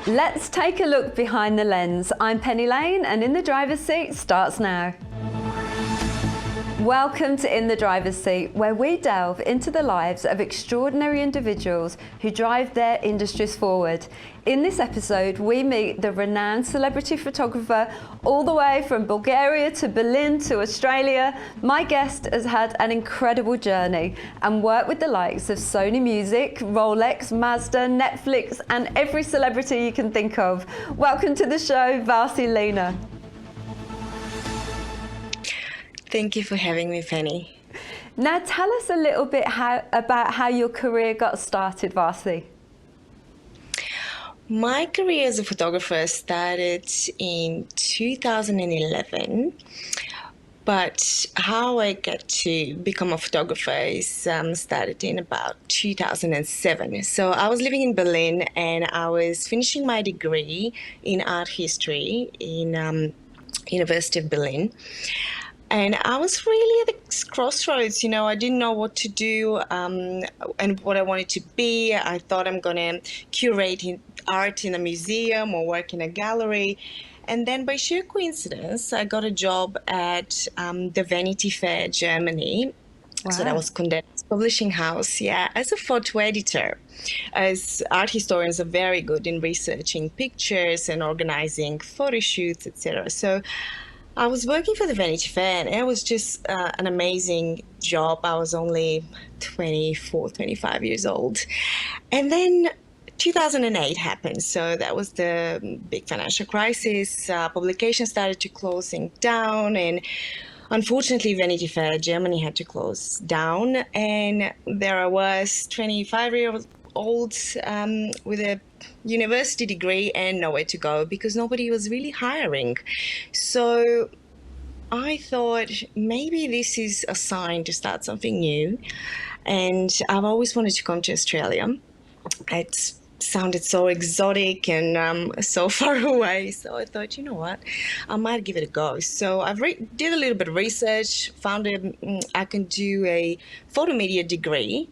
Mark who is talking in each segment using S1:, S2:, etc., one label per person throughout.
S1: Let's take a look behind the lens. I'm Penny Lane, and In the Driver's Seat starts now. Welcome to In the Driver's Seat, where we delve into the lives of extraordinary individuals who drive their industries forward. In this episode, we meet the renowned celebrity photographer all the way from Bulgaria to Berlin to Australia. My guest has had an incredible journey and worked with the likes of Sony Music, Rolex, Mazda, Netflix, and every celebrity you can think of. Welcome to the show, Vassi Lena.
S2: Thank you for having me, Penny.
S1: Now tell us a little bit about how your career got started, Vassi.
S2: My career as a photographer started in 2011, but how I got to become a photographer is started in about 2007. So I was living in Berlin and I was finishing my degree in art history in University of Berlin. And I was really at the crossroads, I didn't know what to do and what I wanted to be. I thought I'm going to curate art in a museum or work in a gallery. And then by sheer coincidence, I got a job at the Vanity Fair, Germany. Wow. So that was Condensed Publishing House, as a photo editor. As art historians are very good in researching pictures and organizing photo shoots, etc. So I was working for the Vanity Fair and it was just an amazing job. I was only 24, 25 years old. And then 2008 happened. So that was the big financial crisis. Publications started to closing down and unfortunately Vanity Fair Germany had to close down. And there I was, 25-year-old with a university degree and nowhere to go because nobody was really hiring. So I thought maybe this is a sign to start something new. And I've always wanted to come to Australia. It sounded so exotic and so far away. So I thought, you know what, I might give it a go. So I did a little bit of research, found I can do a photo media degree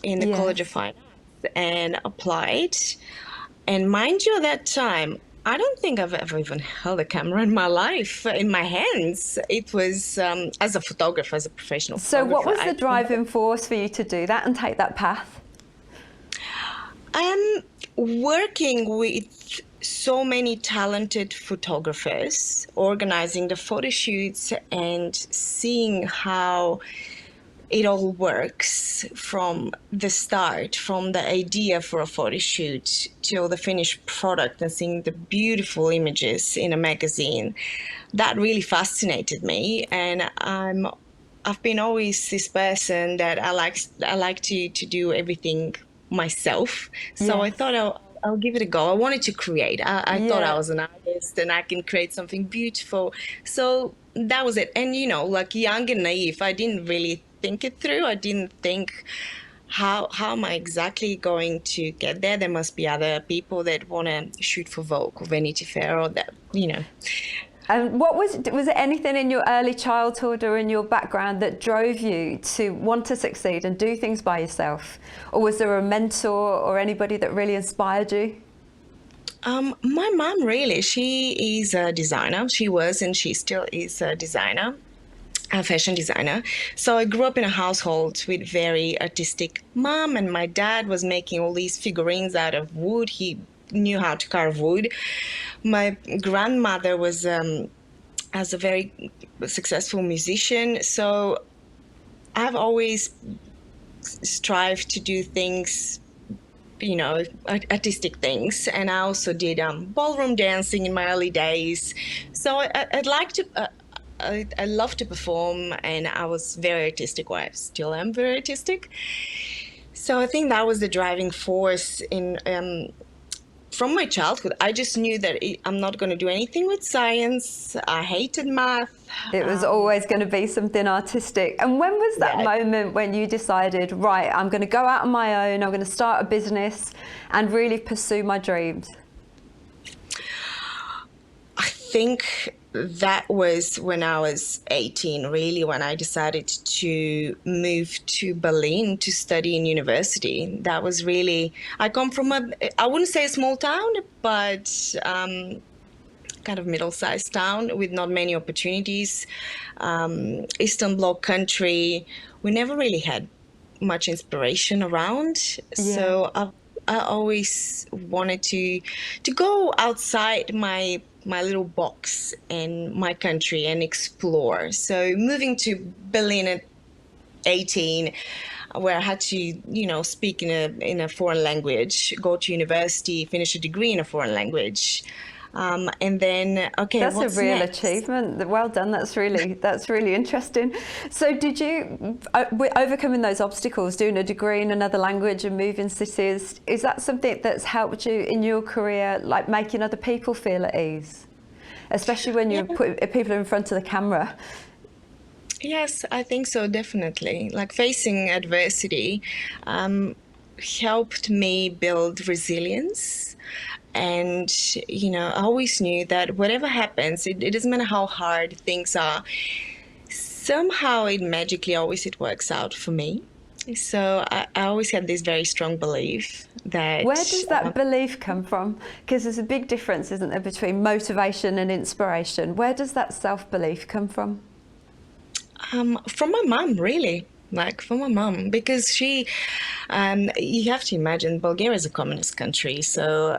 S2: in the College of Fine Arts and applied. And mind you, at that time, I don't think I've ever even held a camera in my life in my hands. It was as a photographer, as a professional photographer.
S1: So what was the driving force for you to do that and take that path?
S2: Working with so many talented photographers, organizing the photo shoots and seeing how it all works from the start, from the idea for a photo shoot till the finished product and seeing the beautiful images in a magazine. That really fascinated me. And I've been always this person that I like to do everything myself. So I thought I'll give it a go. I wanted to create. I thought I was an artist and I can create something beautiful. So that was it. And like young and naive, I didn't really think it through. I didn't think how am I exactly going to get there. There must be other people that want to shoot for Vogue or Vanity Fair or that,
S1: And what was there anything in your early childhood or in your background that drove you to want to succeed and do things by yourself? Or was there a mentor or anybody that really inspired you?
S2: My mom, really, she is a designer. She was and she still is a designer. A fashion designer. So I grew up in a household with very artistic mom, and my dad was making all these figurines out of wood. He knew how to carve wood. My grandmother was as a very successful musician. So I've always strived to do things, artistic things. And I also did ballroom dancing in my early days. So I'd like to I love to perform, and I was very artistic, or I still am very artistic. So I think that was the driving force from my childhood. I just knew that I'm not going to do anything with science. I hated math.
S1: It was always going to be something artistic. And when was that moment when you decided, right, I'm going to go out on my own, I'm going to start a business and really pursue my dreams?
S2: I think that was when I was 18, really, when I decided to move to Berlin to study in university. That was really, I come from I wouldn't say a small town, but kind of middle-sized town with not many opportunities. Eastern Bloc country, we never really had much inspiration around.
S1: Yeah.
S2: So I always wanted to go outside my little box in my country and explore. So moving to Berlin at 18, where I had to, speak in a foreign language, go to university, finish a degree in a foreign language. And then, okay,
S1: That's a
S2: what's
S1: real
S2: next?
S1: achievement. Well done. That's really interesting. So, did you overcoming those obstacles, doing a degree in another language and moving cities? Is that something that's helped you in your career, like making other people feel at ease, especially when you put people in front of the camera?
S2: Yes, I think so, definitely. Like facing adversity helped me build resilience. And, I always knew that whatever happens, it doesn't matter how hard things are, somehow it works out for me. So I always had this very strong belief that.
S1: Where does that belief come from? Because there's a big difference, isn't there, between motivation and inspiration. Where does that self-belief come from?
S2: From my mum, really. Like from my mum, because she, you have to imagine, Bulgaria is a communist country, so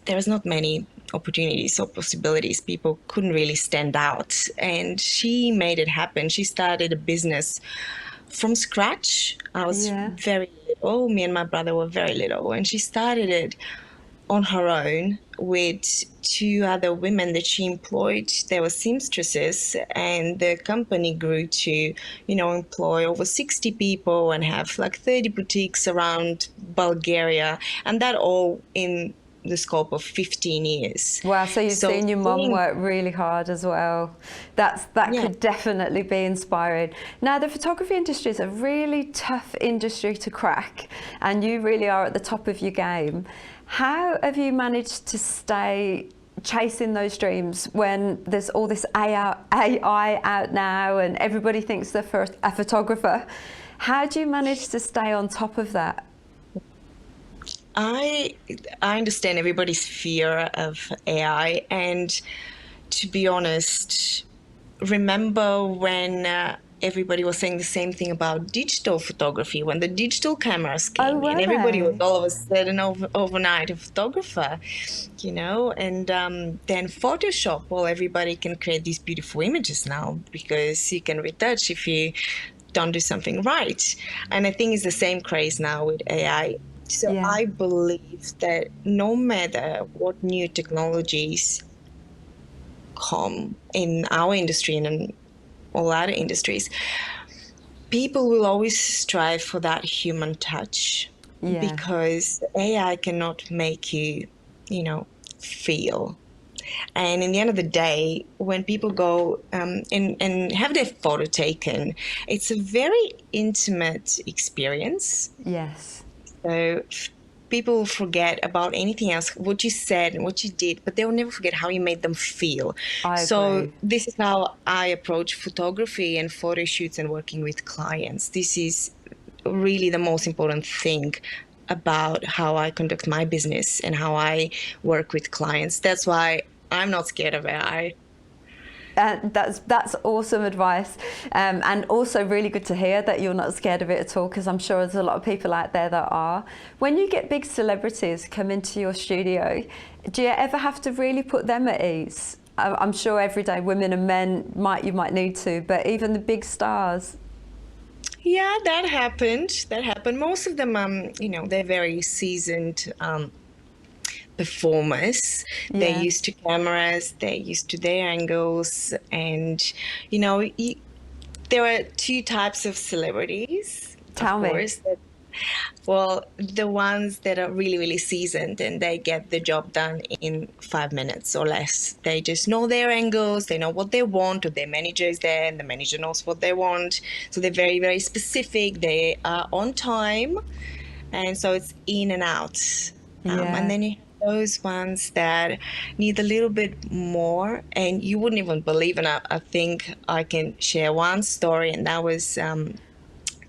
S2: there's not many opportunities or possibilities. People couldn't really stand out, and she made it happen. She started a business from scratch. I was very little. Me and my brother were very little, and she started it on her own with two other women that she employed. They were seamstresses, and the company grew to, employ over 60 people and have like 30 boutiques around Bulgaria, and that all in the scope of 15 years.
S1: Wow, so you've seen your mum work really hard as well. That could definitely be inspiring. Now, the photography industry is a really tough industry to crack, and you really are at the top of your game. How have you managed to stay chasing those dreams when there's all this AI out now and everybody thinks they're a photographer? How do you manage to stay on top of that?
S2: I understand everybody's fear of AI, and to be honest, remember when everybody was saying the same thing about digital photography, when the digital cameras came in, everybody was all of a sudden overnight a photographer, and then Photoshop, well, everybody can create these beautiful images now because you can retouch if you don't do something right. And I think it's the same craze now with AI. So I believe that no matter what new technologies come in our industry and in all other industries, people will always strive for that human touch, because AI cannot make you, feel. And in the end of the day, when people go and have their photo taken, it's a very intimate experience.
S1: Yes.
S2: So people forget about anything else, what you said and what you did, but they will never forget how you made them feel. So this is how I approach photography and photo shoots and working with clients. This is really the most important thing about how I conduct my business and how I work with clients. That's why I'm not scared of AI.
S1: That's awesome advice, and also really good to hear that you're not scared of it at all, because I'm sure there's a lot of people out there that are. When you get big celebrities come into your studio, do you ever have to really put them at ease? I'm sure everyday women and men you might need to, but even the big stars.
S2: Yeah, that happened. Most of them, they're very seasoned performers. They're used to cameras, they're used to their angles, and there are two types of celebrities.
S1: Tell me.
S2: Well, the ones that are really, really seasoned and they get the job done in 5 minutes or less. They just know their angles, they know what they want, or their manager is there and the manager knows what they want. So they're very, very specific. They are on time, and so it's in and out. And then you have those ones that need a little bit more, and you wouldn't even believe. And I think I can share one story, and that was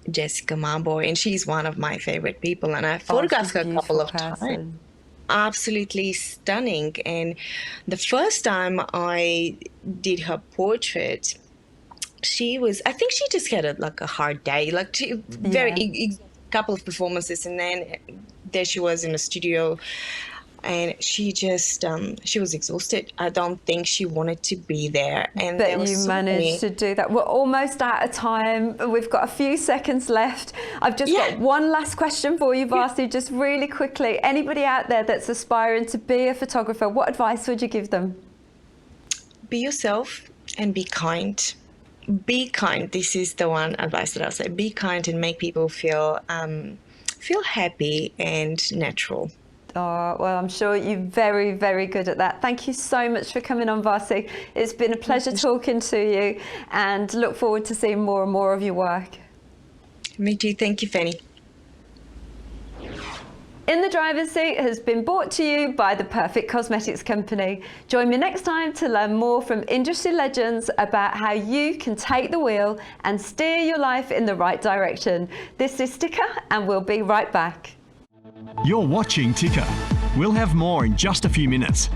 S2: Jessica Marboy, and she's one of my favorite people. And I
S1: Oh,
S2: photographed
S1: she's a
S2: her a couple
S1: beautiful
S2: of times.
S1: person.
S2: Absolutely stunning. And the first time I did her portrait, I think she just had like a hard day, like she very
S1: Yeah.
S2: couple of performances, and then there she was in the studio, and she was exhausted. I don't think she wanted to be there, and there
S1: But
S2: was
S1: you
S2: so
S1: managed
S2: many.
S1: to do that. We're almost out of time. We've got a few seconds left. I've just
S2: Yeah,
S1: got one last question for you, Vassi, just really quickly. Anybody out there that's aspiring to be a photographer, what advice would you give them?
S2: be yourself and be kind. Be kind. This is the one advice that I'll say. Be kind and make people feel happy and natural.
S1: Oh, well, I'm sure you're very, very good at that. Thank you so much for coming on, Vassi. It's been a pleasure talking to you, and look forward to seeing more and more of your work.
S2: Me too. Thank you, Fanny.
S1: In the Driver's Seat has been brought to you by the Perfect Cosmetics Company. Join me next time to learn more from industry legends about how you can take the wheel and steer your life in the right direction. This is Sticker, and we'll be right back.
S3: You're watching Ticker. We'll have more in just a few minutes.